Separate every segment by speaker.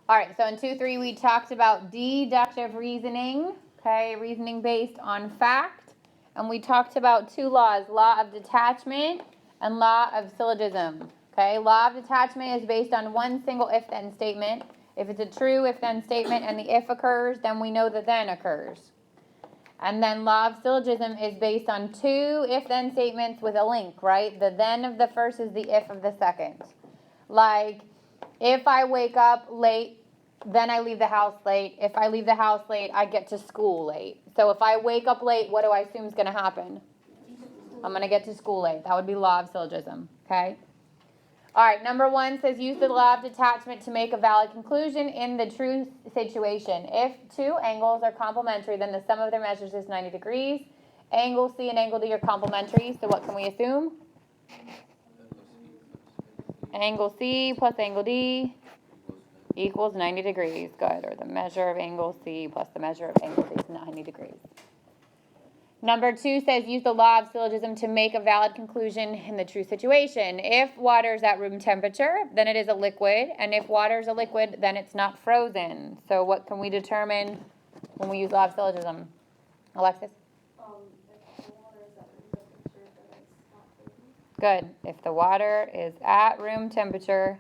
Speaker 1: All right, so in 2-3 we talked about deductive reasoning, okay, reasoning based on fact. And we talked about two laws, law of detachment and law of syllogism. Okay, law of detachment is based on one single if-then statement. If it's a true if-then statement and the if occurs, then we know the then occurs. And then law of syllogism is based on two if-then statements with a link, right? The then of the first is the if of the second. Like, if I wake up late, then I leave the house late. If I leave the house late, I get to school late. So if I wake up late, what do I assume is going to happen? I'm going to get to school late. That would be law of syllogism, okay? All right, number 1 says use the law of detachment to make a valid conclusion in the true situation. If two angles are complementary, then the sum of their measures is 90 degrees. Angle C and angle D are complementary, so what can we assume? Angle C plus angle D equals 90 degrees. Good. Or the measure of angle C plus the measure of angle D is 90 degrees. Number 2 says use the law of syllogism to make a valid conclusion in the true situation. If water is at room temperature, then it is a liquid. And if water is a liquid, then it's not frozen. So what can we determine when we use law of syllogism? Alexis? Good. If the water is at room temperature,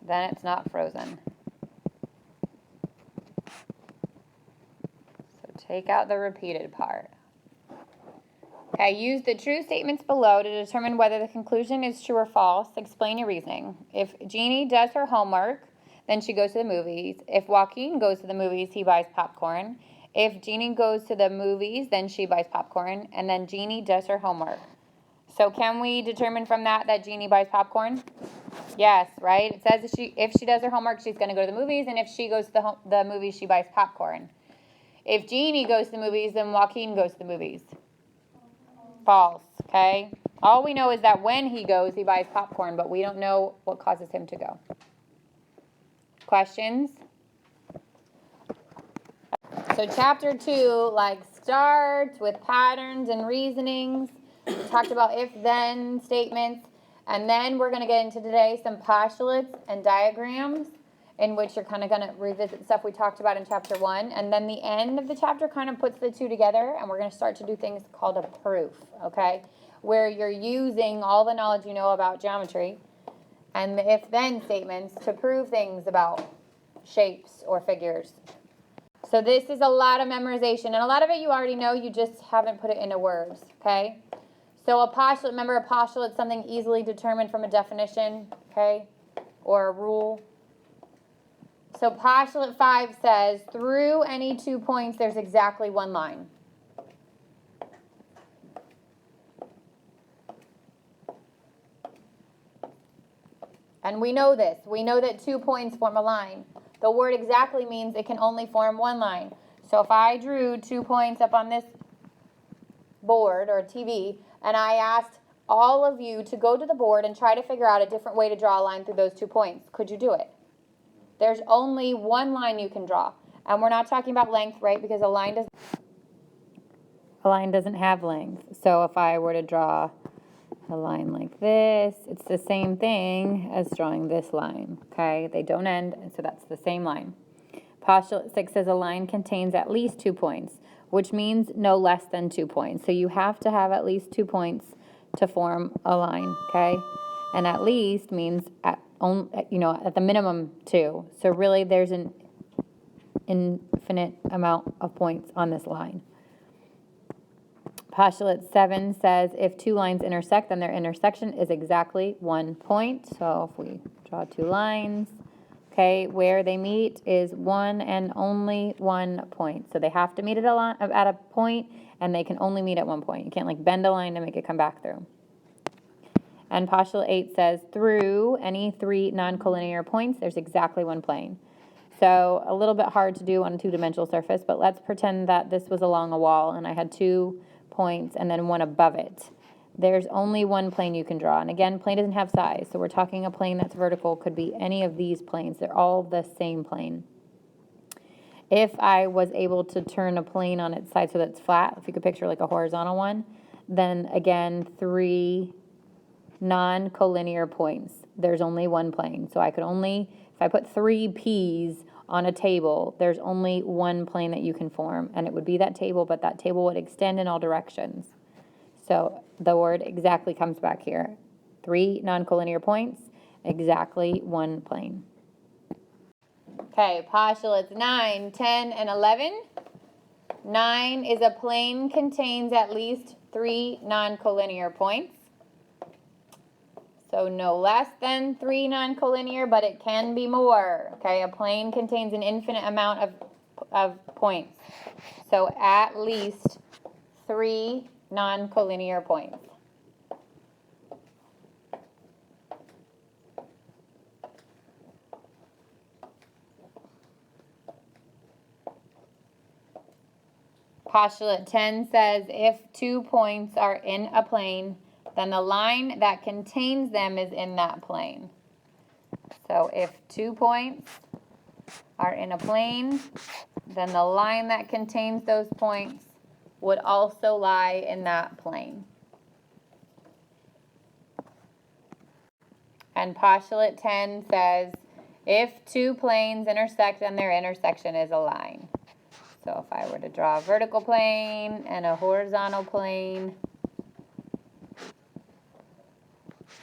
Speaker 1: then it's not frozen. So take out the repeated part. Okay, use the true statements below to determine whether the conclusion is true or false. Explain your reasoning. If Jeannie does her homework, then she goes to the movies. If Joaquin goes to the movies, he buys popcorn. If Jeannie goes to the movies, then she buys popcorn. And then Jeannie does her homework. So can we determine from that Jeannie buys popcorn? Yes, right? It says if she does her homework, she's going to go to the movies. And if she goes to the movies, she buys popcorn. If Jeannie goes to the movies, then Joaquin goes to the movies. False, okay? All we know is that when he goes, he buys popcorn, but we don't know what causes him to go. Questions? So chapter 2, starts with patterns and reasonings. We talked about if-then statements. And then we're going to get into today some postulates and diagrams in which you're kind of going to revisit stuff we talked about in chapter 1. And then the end of the chapter kind of puts the two together, and we're going to start to do things called a proof, okay? Where you're using all the knowledge you know about geometry and the if-then statements to prove things about shapes or figures. So this is a lot of memorization, and a lot of it you already know, you just haven't put it into words, okay? So a postulate, remember a postulate is something easily determined from a definition, okay, or a rule. So postulate 5 says, through any 2 points, there's exactly one line. And we know this. We know that 2 points form a line. The word exactly means it can only form one line. So if I drew 2 points up on this board or TV, and I asked all of you to go to the board and try to figure out a different way to draw a line through those 2 points, could you do it? There's only one line you can draw. And we're not talking about length, right? Because a line doesn't have length. So if I were to draw a line like this, it's the same thing as drawing this line, okay? They don't end, so that's the same line. Postulate 6 says a line contains at least 2 points, which means no less than 2 points. So you have to have at least 2 points to form a line, okay? And at least means at the minimum 2. So really there's an infinite amount of points on this line. Postulate 7 says if 2 lines intersect, then their intersection is exactly 1 point. So if we draw 2 lines, okay, where they meet is one and only 1 point. So they have to meet at a point, and they can only meet at 1 point. You can't bend a line to make it come back through. And postulate 8 says through any 3 non-collinear points, there's exactly 1 plane. So a little bit hard to do on a 2-dimensional surface, but let's pretend that this was along a wall and I had 2 points and then one above it. There's only 1 plane you can draw. And again, plane doesn't have size, so we're talking a plane that's vertical. Could be any of these planes. They're all the same plane. If I was able to turn a plane on its side so that it's flat, if you could picture like a horizontal one, then again, 3 non-collinear points. There's only one plane. So I could only, if I put 3 P's on a table, there's only one plane that you can form, and it would be that table, but that table would extend in all directions. So the word exactly comes back here. 3 non-collinear points, exactly one plane. Okay, postulates 9, 10, and 11. 9 is a plane contains at least 3 non-collinear points. So no less than 3 non-collinear, but it can be more. Okay, a plane contains an infinite amount of points. So at least 3 non-collinear points. Postulate 10 says if 2 points are in a plane, then the line that contains them is in that plane. So if 2 points are in a plane, then the line that contains those points would also lie in that plane. And postulate 10 says if 2 planes intersect, then their intersection is a line. So if I were to draw a vertical plane and a horizontal plane,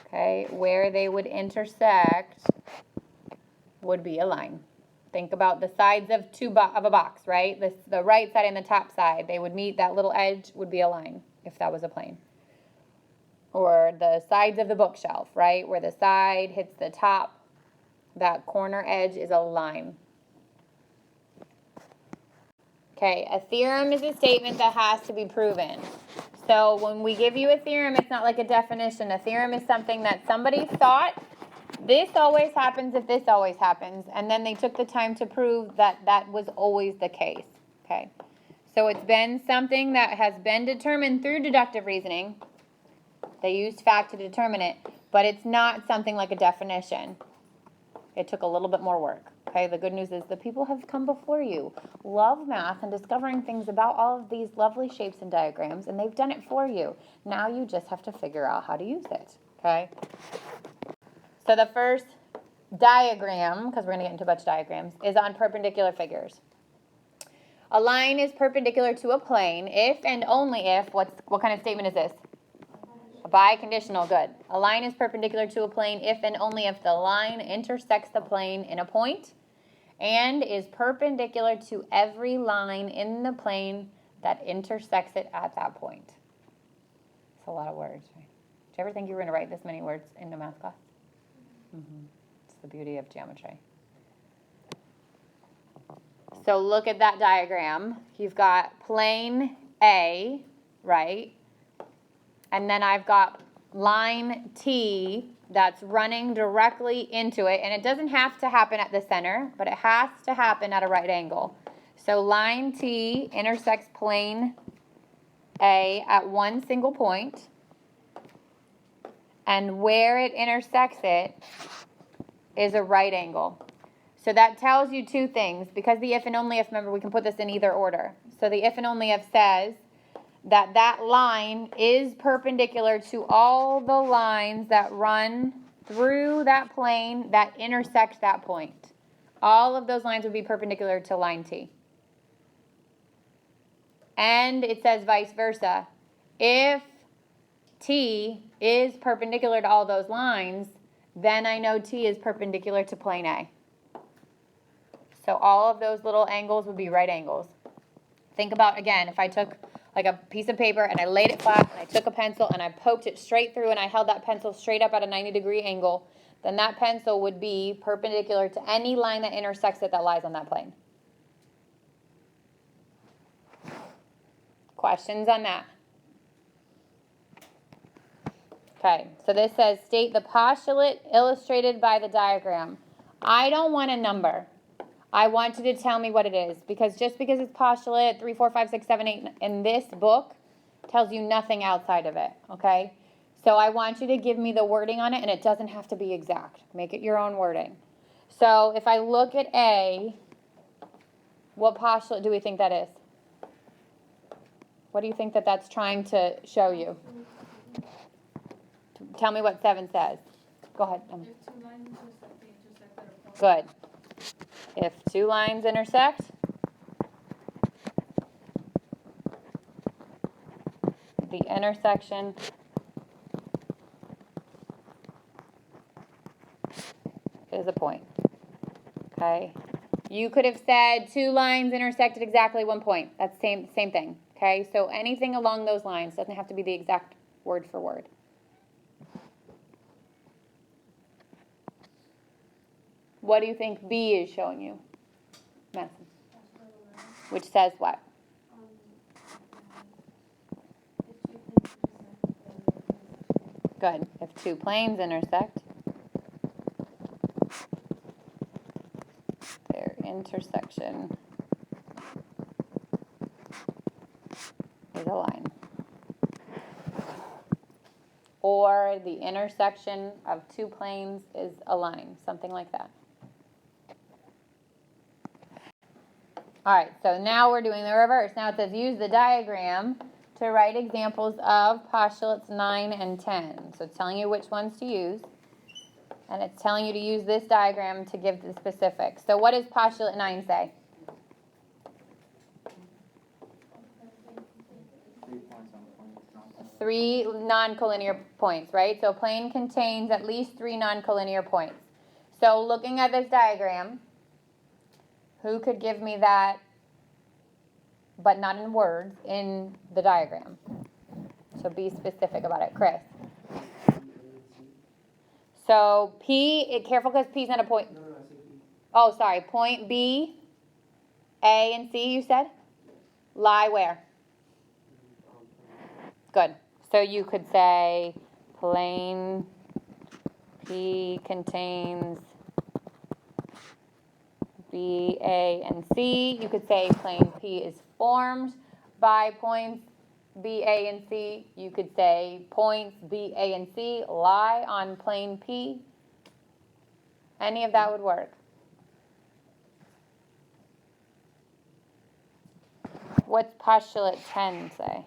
Speaker 1: okay, where they would intersect would be a line. Think about the sides of a box, right? The right side and the top side, they would meet, that little edge would be a line if that was a plane. Or the sides of the bookshelf, right? Where the side hits the top, that corner edge is a line. Okay, a theorem is a statement that has to be proven. So when we give you a theorem, it's not like a definition. A theorem is something that somebody thought, this always happens if this always happens, and then they took the time to prove that that was always the case. Okay, so it's been something that has been determined through deductive reasoning. They used fact to determine it, but it's not something like a definition. It took a little bit more work. Okay, the good news is the people have come before you, love math and discovering things about all of these lovely shapes and diagrams, and they've done it for you. Now you just have to figure out how to use it. Okay? So the first diagram, because we're going to get into a bunch of diagrams, is on perpendicular figures. A line is perpendicular to a plane if and only if, what kind of statement is this? A biconditional, good. A line is perpendicular to a plane if and only if the line intersects the plane in a point and is perpendicular to every line in the plane that intersects it at that point. It's a lot of words, right? Did you ever think you were going to write this many words in a math class? It's the beauty of geometry. So look at that diagram. You've got plane A, right? And then I've got line T that's running directly into it. And it doesn't have to happen at the center, but it has to happen at a right angle. So line T intersects plane A at one single point. And where it intersects it is a right angle. So that tells you two things. Because the if and only if, remember, we can put this in either order. So the if and only if says that that line is perpendicular to all the lines that run through that plane that intersect that point. All of those lines would be perpendicular to line T. And it says vice versa. If T is perpendicular to all those lines, then I know T is perpendicular to plane A. So all of those little angles would be right angles. Think about, again, if I took like a piece of paper and I laid it flat and I took a pencil and I poked it straight through and I held that pencil straight up at a 90-degree angle, then that pencil would be perpendicular to any line that intersects it that lies on that plane. Questions on that? Okay, so this says state the postulate illustrated by the diagram. I don't want a number. I want you to tell me what it is, because just because it's postulate 3, 4, 5, 6, 7, 8 in this book tells you nothing outside of it, okay? So I want you to give me the wording on it, and it doesn't have to be exact. Make it your own wording. So if I look at A, what postulate do we think that is? What do you think that that's trying to show you? tell me what 7 says. Go ahead.
Speaker 2: If two lines intersect, they intersect at a point.
Speaker 1: Good. If two lines intersect, the intersection is a point. Okay? You could have said 2 lines intersect at exactly 1 point. That's same thing. Okay? So anything along those lines doesn't have to be the exact word for word. What do you think B is showing you, Madison? Which says what? Good. If 2 planes intersect, their intersection is a line. Or the intersection of 2 planes is a line, something like that. All right, so now we're doing the reverse. Now it says use the diagram to write examples of postulates 9 and 10. So it's telling you which ones to use, and it's telling you to use this diagram to give the specifics. So what does postulate 9 say? 3 non-collinear points, right? So a plane contains at least 3 non-collinear points. So looking at this diagram, who could give me that, but not in words, in the diagram? So be specific about it. Chris. So P, careful because P is not a point. Oh, sorry. Point B, A, and C, you said? Lie where? Good. So you could say plane P contains B, A, and C. You could say plane P is formed by points B, A, and C. You could say points B, A, and C lie on plane P. Any of that would work. What's postulate 10 say?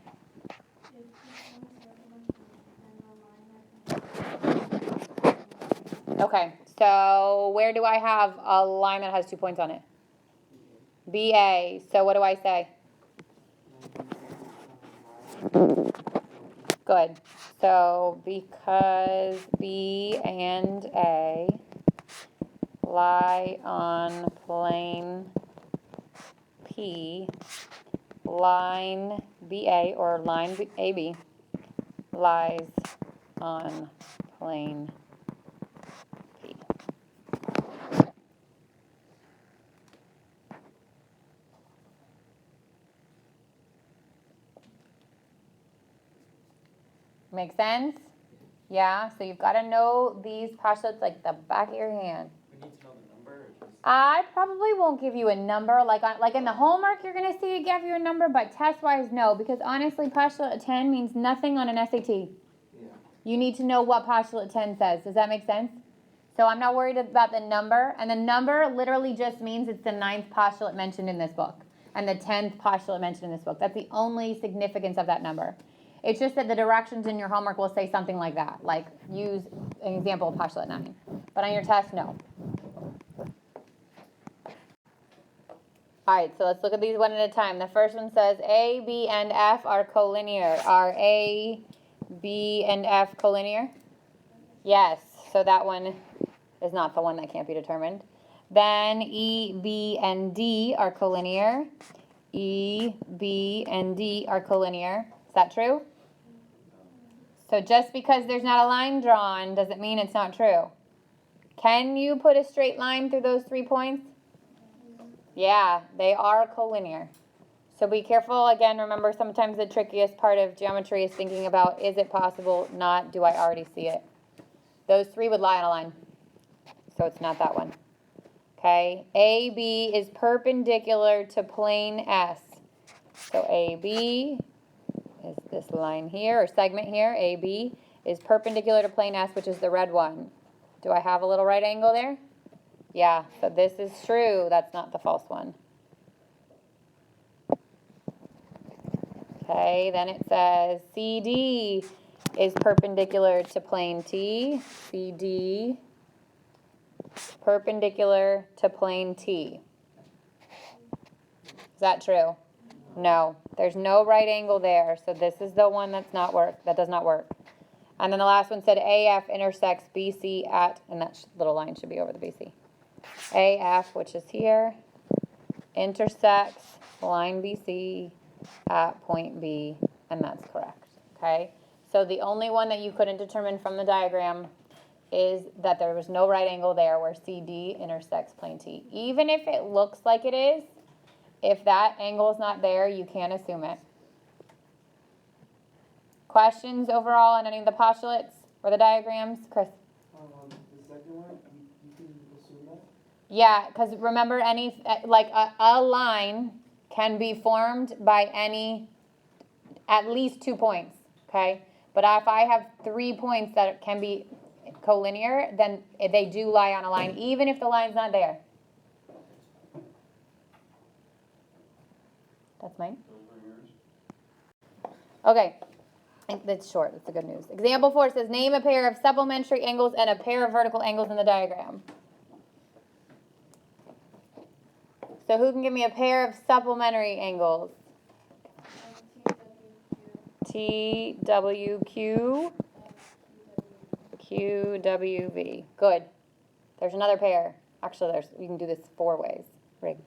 Speaker 1: Okay, so where do I have a line that has 2 points on it? BA. So what do I say? Good. So because B and A lie on plane P, line BA or line AB lies on plane P. Make sense? Yeah, so you've got to know these postulates like the back of your hand.
Speaker 3: We need to know the number? Or just...
Speaker 1: I probably won't give you a number. Like in the homework, you're going to see it give you a number, but test-wise, no. Because honestly, postulate 10 means nothing on an SAT.
Speaker 3: Yeah.
Speaker 1: You need to know what postulate 10 says. Does that make sense? So I'm not worried about the number. And the number literally just means it's the 9th postulate mentioned in this book and the 10th postulate mentioned in this book. That's the only significance of that number. It's just that the directions in your homework will say something like that, like use an example of postulate 9. But on your test, no. All right, so let's look at these one at a time. The first one says A, B, and F are collinear. Are A, B, and F collinear? Yes, so that one is not the one that can't be determined. Then E, B, and D are collinear. E, B, and D are collinear. Is that true? So just because there's not a line drawn doesn't mean it's not true. Can you put a straight line through those 3 points? Yeah, they are collinear. So be careful. Again, remember sometimes the trickiest part of geometry is thinking about is it possible, not do I already see it. Those 3 would lie on a line. So it's not that one. Okay, AB is perpendicular to plane S. So AB is this line here, or segment here, AB, is perpendicular to plane S, which is the red one. Do I have a little right angle there? Yeah, so this is true. That's not the false one. Okay, then it says CD is perpendicular to plane T, CD, perpendicular to plane T. Is that true? No, there's no right angle there, so this is the one that does not work. And then the last one said AF intersects BC at, and that little line should be over the BC. AF, which is here, intersects line BC at point B, and that's correct, okay? So the only one that you couldn't determine from the diagram is that there was no right angle there where CD intersects plane T. Even if it looks like it is, if that angle is not there, you can't assume it. Questions overall on any of the postulates or the diagrams? Chris?
Speaker 3: The second one, you can assume that?
Speaker 1: Yeah, because remember, a line can be formed by at least 2 points, okay? But if I have 3 points that can be collinear, then they do lie on a line, even if the line's not there. That's mine?
Speaker 3: Those were yours?
Speaker 1: Okay, I think that's short, that's the good news. Example 4 says, name a pair of supplementary angles and a pair of vertical angles in the diagram. So who can give me a pair of supplementary angles? TWQ, QWV. Good. There's another pair. Actually, you can do this 4 ways. Rig.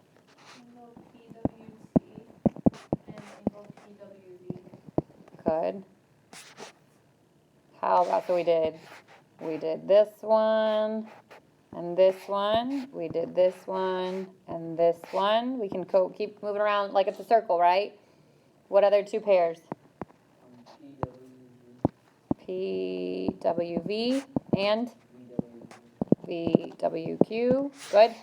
Speaker 2: Angle PWC and angle PWV.
Speaker 1: Good. How about, so we did this one, and this one. We did this one, and this one. We can keep moving around like it's a circle, right? What other 2 pairs? PWV and VWQ. Good.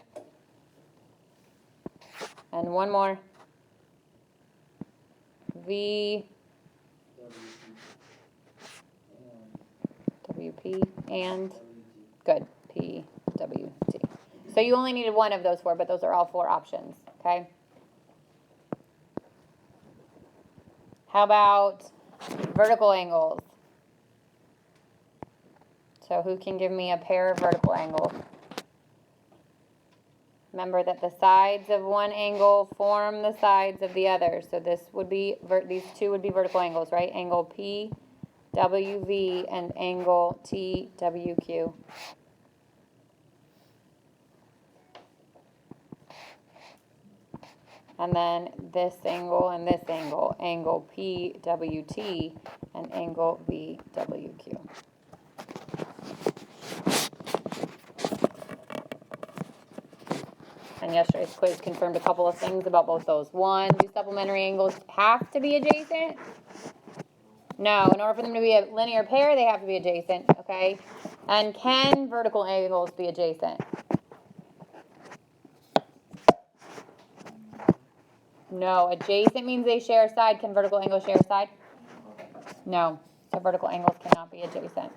Speaker 1: And one more. VWP and good. PWT. So you only needed one of those 4, but those are all 4 options. Okay. How about vertical angles? So who can give me a pair of vertical angles? Remember that the sides of one angle form the sides of the other. So this would be, these 2 would be vertical angles, right? Angle PWV and angle TWQ. And then this angle and this angle, angle PWT and angle VWQ. And yesterday's quiz confirmed a couple of things about both those. 1, do supplementary angles have to be adjacent? No, in order for them to be a linear pair, they have to be adjacent, okay? And can vertical angles be adjacent? No, adjacent means they share a side. Can vertical angles share a side? No, so vertical angles cannot be adjacent.